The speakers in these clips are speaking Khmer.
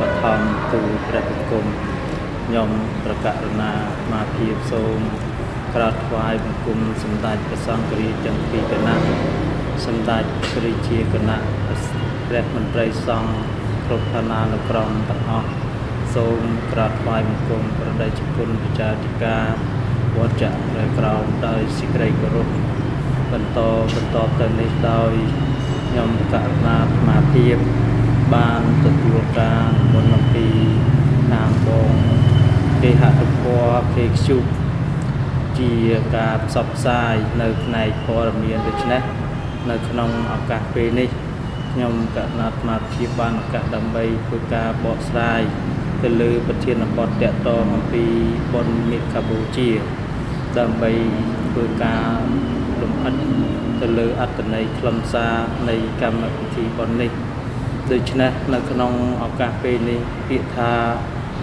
បឋមទូលព្រះបង្គំខ្ញុំប្រកាសណាមាភាពសូមក្រាបថ្វាយបង្គំសម្ដេចព្រះសង្ឃរាជទាំងពីរគណៈសម្ដេចព្រះរាជាគណៈព្រះមន្ត្រីសង្ឃគ្រប់ឋានានុក្រមទាំងអស់សូមក្រាបថ្វាយបង្គំព្រះដេចគុណព្រះចាតិកាវត្តចាក់ព្រះក្រោមដោយសេចក្តីគោរពបន្តទៅនេះដោយខ្ញុំករណាអាត្មាភាពបានទទួលការមុនអំពីតាមបងគេហទំព័រគេខ្ជុបជាការផ្សព្វផ្សាយនៅផ្នែកព័ត៌មានដូច្នេះនៅក្នុងឱកាសពេលនេះខ្ញុំករណាអាត្មាភាពបានឱកាសដើម្បីធ្វើការបកស្រាយទៅលើប្រធានបទតាក់ទងអំពីបុណ្យមាឃបូជាដើម្បីធ្វើការលម្អិតទៅលើអត្ថន័យខ្លឹមសារនៃកម្មវិធីបុណ្យនេះដូច្នេះនៅក្នុងឱកាសពេលនេះពាក្យថា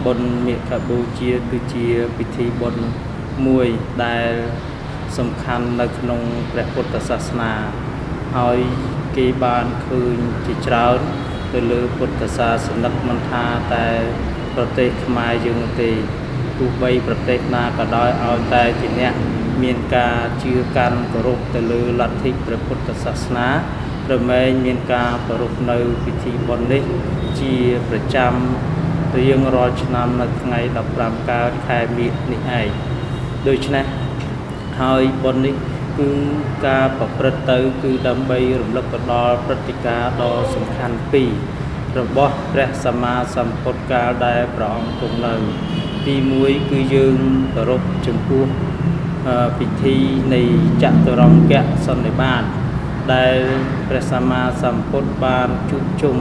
បុណ្យមាឃបូជាគឺជាពិធីបុណ្យមួយដែលសំខាន់នៅក្នុងព្រះពុទ្ធសាសនាហើយគេបានឃើញជាច្រើនទៅលើពុទ្ធសាសនិកមិនថាតែប្រទេសខ្មែរយើងទេទោះបីប្រទេសណាក៏ដោយឲ្យតែជាអ្នកមានការជឿកាន់គោរពទៅលើលទ្ធិព្រះពុទ្ធសាសនារមែងមានការប្រារព្ធនៅពិធីបុណ្យនេះជាប្រចាំរៀងរាល់ឆ្នាំនៅថ្ងៃ15កើតខែមិញនេះឯងដូច្នេះហើយបុណ្យនេះគឺការប្រព្រឹត្តទៅគឺដើម្បីរំលឹកដល់ព្រឹត្តិការណ៍ដ៏សំខាន់ពីររបស់ព្រះសម្មាសម្ពុទ្ធកាលដែលព្រះអង្គគង់នៅទី1គឺយើងគោរពចំពោះពិធីនៃចតុរង្គសន្និបាតដែលព្រះសម្មាសម្ពុទ្ធបានជួបជុំ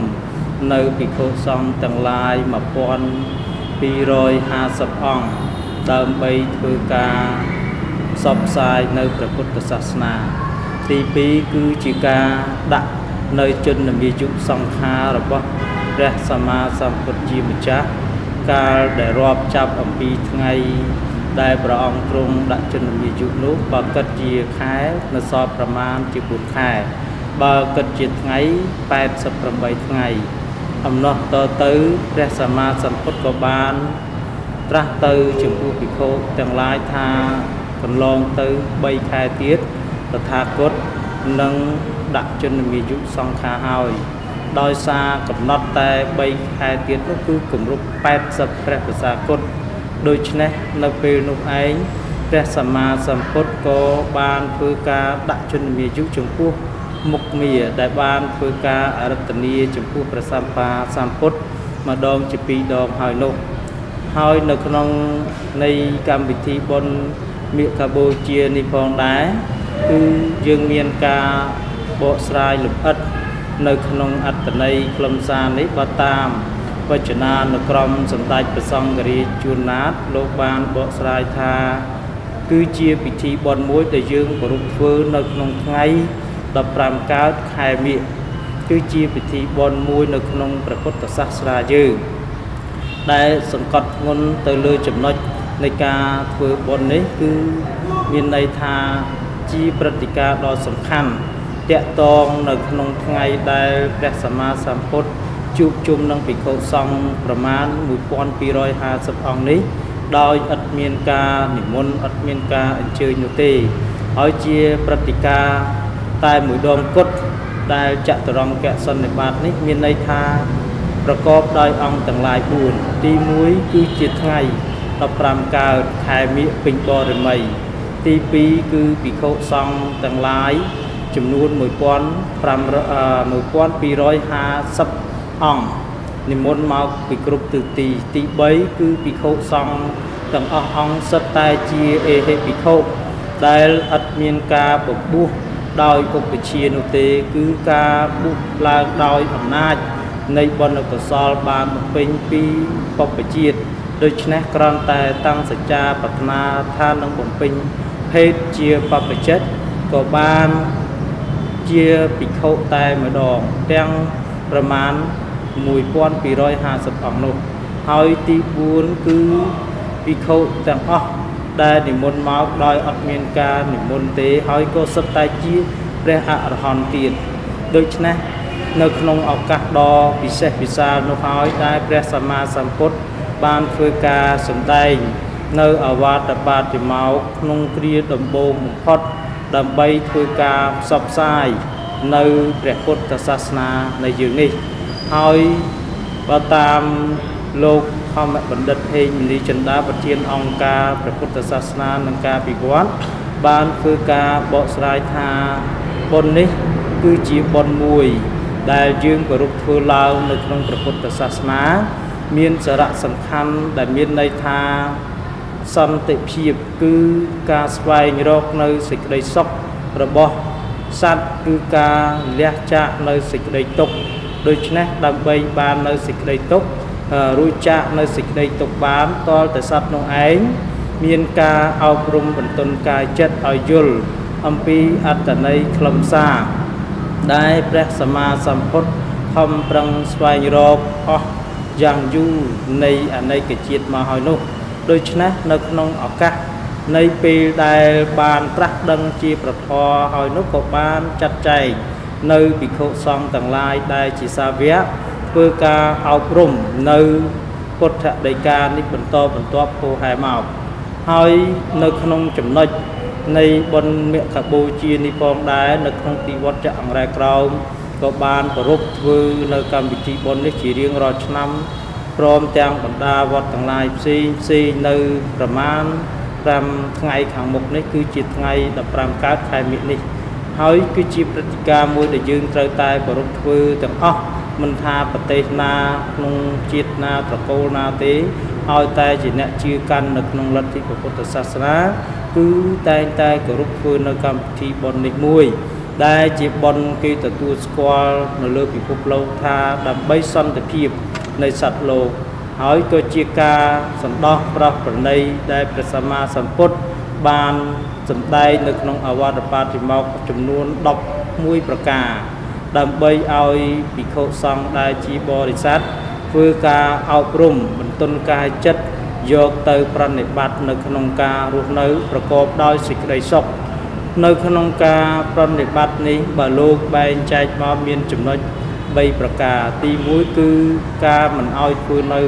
នៅភិក្ខុសង្ឃទាំងឡាយ1250អង្គដើម្បីធ្វើការផ្សព្វផ្សាយនៅព្រះពុទ្ធសាសនាទី2គឺជាការដាក់នៅជនមាយុសង្ខាររបស់ព្រះសម្មាសម្ពុទ្ធជាម្ចាស់កាលដែលរាប់ចាប់អំពីថ្ងៃដែលព្រះអង្គទ្រង់ដាក់ជនមាយុនោះបើគិតជាខែនៅសល់ប្រមាណជា4ខែបើគិតជាថ្ងៃ88ថ្ងៃអំណោះតទៅព្រះសម្មាសម្ពុទ្ធក៏បានត្រាស់ទៅចំពោះភិក្ខុទាំងឡាយថាកន្លងទៅ3ខែទៀតតថាគតនឹងដាក់ជនមាយុសង្ខារហើយដោយសារកំណត់តែ3ខែទៀតនោះគឺគម្រប់80ព្រះប្រសាគតដូច្នេះនៅពេលនោះឯងព្រះសម្មាសម្ពុទ្ធក៏បានធ្វើការដាក់ជនមាយុចំពោះមុខងារដែលបានធ្វើការអរតនីចំពោះព្រះសម្មាសម្ពុទ្ធម្ដងជា2ដងហើយនោះហើយនៅក្នុងនៃកម្មវិធីបុណ្យមាឃបូជានេះផងដែរគឺយើងមានការបកស្រាយលម្អិតនៅក្នុងអត្ថន័យខ្លឹមសារនេះបើតាមវចនានុក្រមសម្ដេចព្រះសង្ឃរាជជួនណាតលោកបានបកស្រាយថាគឺជាពិធីបុណ្យមួយដែលយើងប្រារព្ធធ្វើនៅក្នុងថ្ងៃ15កើតខែមិញគឺជាពិធីបុណ្យមួយនៅក្នុងព្រះពុទ្ធសាសនាយើងដែលសង្កត់ធ្ងន់ទៅលើចំណុចនៃការធ្វើបុណ្យនេះគឺមានន័យថាជាព្រឹត្តិការណ៍ដ៏សំខាន់តាក់ទងនៅក្នុងថ្ងៃដែលព្រះសម្មាសម្ពុទ្ធជួបជុំនឹងភិក្ខុសង្ឃប្រមាណ1250អង្គនេះដោយឥតមានការនិមន្តឥតមានការអញ្ជើញនោះទេហើយជាព្រឹត្តិការណ៍តែមួយដងគត់ដែលចតុរង្គសន្និបាតនេះមានន័យថាប្រកបដោយអង្គទាំងឡាយ4ទី1គឺជាថ្ងៃ15កើតខែមិញពេញបរិមីទី2គឺភិក្ខុសង្ឃទាំងឡាយចំនួន1250អង្គនិមន្តមកពីគ្រប់ទិសទីទី3គឺភិក្ខុសង្ឃទាំងអស់អង្គសុទ្ធតែជាអេហិភិក្ខុដែលឥតមានការបំពុះដោយឧបជានោះទេគឺការបុះឡើងដោយអំណាចនៃបុណ្យកុសលបានបំពេញពីបព្វជិតដូច្នេះគ្រាន់តែតាំងសច្ចាប្រាថ្នាថានឹងបំពេញភេទជាបព្វជិតក៏បានជាភិក្ខុតែម្ដងទាំងប្រមាណ1250អង្គនោះហើយទី4គឺភិក្ខុទាំងអស់ដែលនិមន្តមកដោយអត់មានការនិមន្តទេហើយក៏សុទ្ធតែជាព្រះអរហន្តទៀតដូច្នេះ នៅក្នុងឱកាសដ៏ពិសេសវិសាលនោះហើយដែលព្រះសម្មាសម្ពុទ្ធបានធ្វើការសម្ដែងនៅអវត្តបាតិមោក្ខក្នុងគ្រាដំបូងបំផុតដើម្បីធ្វើការផ្សព្វផ្សាយនៅព្រះពុទ្ធសាសនានៃយើងនេះហើយបើតាមលោកធម្មបណ្ឌិតហេងមនីចិន្តាប្រធានអង្គការព្រះពុទ្ធសាសនានិងការពិវត្តន៍បានធ្វើការបកស្រាយថាបុណ្យនេះគឺជាបុណ្យមួយដែលយើងគោរពធ្វើឡើងនៅក្នុងព្រះពុទ្ធសាសនាមានសារៈសំខាន់ដែលមានន័យថាសន្តិភាពគឺការស្វែងរកនៅសេចក្តីសុខរបស់សត្វគឺការលះចាកនៅសេចក្តីទុក្ខដូច្នេះដើម្បីបាននៅសេចក្តីទុក្ខរួចចាកនៅសេចក្តីទុក្ខបានតលតែសត្វនោះឯងមានការអប់រំបន្ទន់កាយចិត្តឲ្យយល់អំពីអត្តន័យខ្លឹមសារដែលព្រះសម្មាសម្ពុទ្ធខំប្រឹងស្វែងរកអស់យ៉ាងយូរនៃអនេកជាតិមកហើយនោះដូច្នេះនៅក្នុងឱកាសនៃពេលដែលបានត្រាស់ដឹងជាប្រធរហើយនោះក៏បានចាត់ចែងនៅភិក្ខុសង្ឃទាំងឡាយដែលជាសាវកធ្វើការអប់រំនៅពុទ្ធដីកានេះបន្តបន្ទាប់ហូរហែមកហើយនៅក្នុងចំណុចនៃបុណ្យមគ្គបូជានេះផងដែរនៅក្នុងទីវត្តចអង្រែក្រោមក៏បានប្រពធ្វើនៅកម្មវិធីបុណ្យនេះជារៀងរាល់ឆ្នាំព្រមទាំងបណ្ដាវត្តទាំងឡាយផ្សេងនៅប្រមាណ5ថ្ងៃខាងមុខនេះគឺជាថ្ងៃ15កើតខែមិញនេះហើយគឺជាព្រឹត្តិការណ៍មួយដែលយើងត្រូវតែប្រពធ្វើទាំងអស់មិនថាប្រទេសណាក្នុងជាតិណាត្រកូលណាទេឲ្យតែជាអ្នកជឿកាន់នៅក្នុងលទ្ធិពុទ្ធសាសនាគឺតែងតែគោរពធ្វើនៅកម្មវិធីបុណ្យនេះមួយដែលជាបុណ្យគេទទួលស្គាល់នៅលើពិភពលោកថាដើម្បីសន្តិភាពនៃសត្វលោកហើយក៏ជាការសន្តោសប្រោសប្រណីដែលព្រះសម្មាសម្ពុទ្ធបានសម្ដែងនៅក្នុងអវត្តបាតិមោក្ខចំនួន11ប្រការដើម្បីឲ្យភិក្ខុសង្ឃដែលជាបរិស័ទធ្វើការអប់រំបន្ទន់កាយចិត្តយកទៅប្រណិប័តនៅក្នុងការរស់នៅប្រកបដោយសេចក្តីសុខនៅក្នុងការប្រណិប័តនេះបើលោកបែងចែកមកមានចំណុច3ប្រការទី1គឺការមិនឲ្យធ្វើនៅ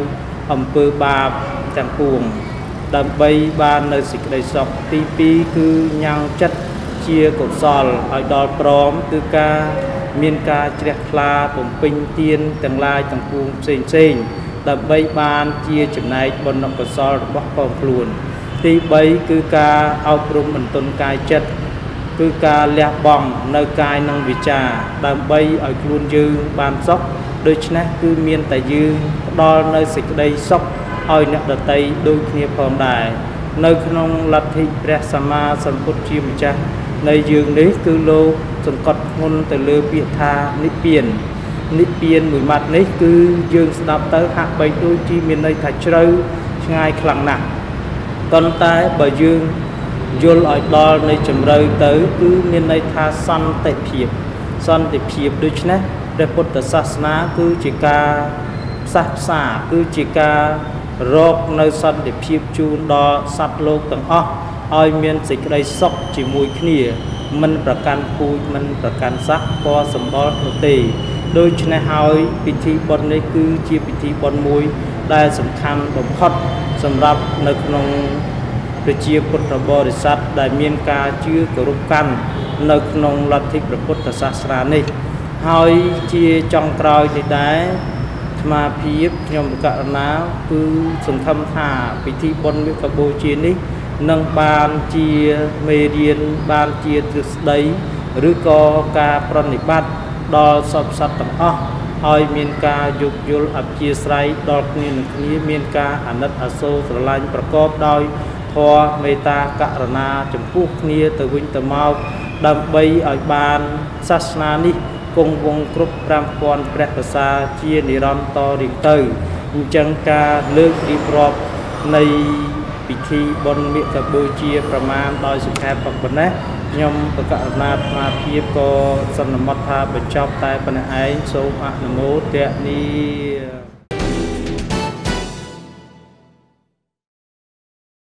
អំពើបាបទាំងពួងដើម្បីបាននៅសេចក្តីសុខទី2គឺញ៉ាំងចិត្តជាកុសលឲ្យដល់ព្រមគឺការមានការជ្រះថ្លាបំពេញទានទាំងឡាយទាំងពួងផ្សេងដើម្បីបានជាចំណែកបុណ្យកុសលរបស់កូនខ្លួនទី3គឺការអប់រំបន្ទន់កាយចិត្តគឺការលះបង់នៅកាយនិងវាចាដើម្បីឲ្យខ្លួនយើងបានសុខដូច្នេះគឺមានតែយើងផ្ដល់នៅសេចក្តីសុខឲ្យអ្នកដទៃដូចគ្នាផងដែរនៅក្នុងលទ្ធិព្រះសម្មាសម្ពុទ្ធជាម្ចាស់នៃយើងនេះគឺលោកសង្កត់ធ្ងន់ទៅលើពាក្យថានិព្វានមួយម៉ាត់នេះគឺយើងស្ដាប់ទៅហាក់បីដូចជាមានន័យថាជ្រៅឆ្ងាយខ្លាំងណាស់ប៉ុន្តែបើយើងយល់ឲ្យដល់នៃជំរឿទៅគឺមានន័យថាសន្តិភាពដូច្នេះព្រះពុទ្ធសាសនាគឺជាការផ្សះផ្សាគឺជាការរកនៅសន្តិភាពជូនដល់សត្វលោកទាំងអស់ឲ្យមានសេចក្តីសុខជាមួយគ្នាមិនប្រកាន់ពូជមិនប្រកាន់សាសពណ៌សម្បុរនោះទេដូច្នេះហើយពិធីបុណ្យនេះគឺជាពិធីបុណ្យមួយដែលសំខាន់បំផុតសម្រាប់នៅក្នុងប្រជាពុទ្ធបរិស័ទដែលមានការជឿគោរពកាន់នៅក្នុងលទ្ធិព្រះពុទ្ធសាសនានេះហើយជាចុងក្រោយនេះដែរអាត្មាភាពខ្ញុំករណាគឺសង្ឃឹមថាពិធីបុណ្យមគ្គបូជានេះនឹងបានជាមេរៀនបានជាទ្រឹស្ដីឬក៏ការប្រណិប័តដល់សពសត្វទាំងអស់ឲ្យមានការយោគយល់អព្យាស្រ័យដល់គ្នានឹងគ្នាមានការអាណិតអាសូរស្រឡាញ់ប្រកបដោយធម៌មេត្តាករុណាចំពោះគ្នាទៅវិញទៅមកដើម្បីឲ្យបានសាសនានេះគង់វង្សគ្រប់5000ព្រះប្រសាជានិរន្តរ៍រៀងទៅអញ្ចឹងការលើករៀបរាប់នៃពិធីបុណ្យមគ្គបូជាប្រមាណដោយសុខែប៉ុណ្ណេះខ្ញុំប្រកាសអាត្មាភាពក៏សន្មតថាបញ្ចប់តែប៉ុណ្ណេះឯងសូមអនុមោទនា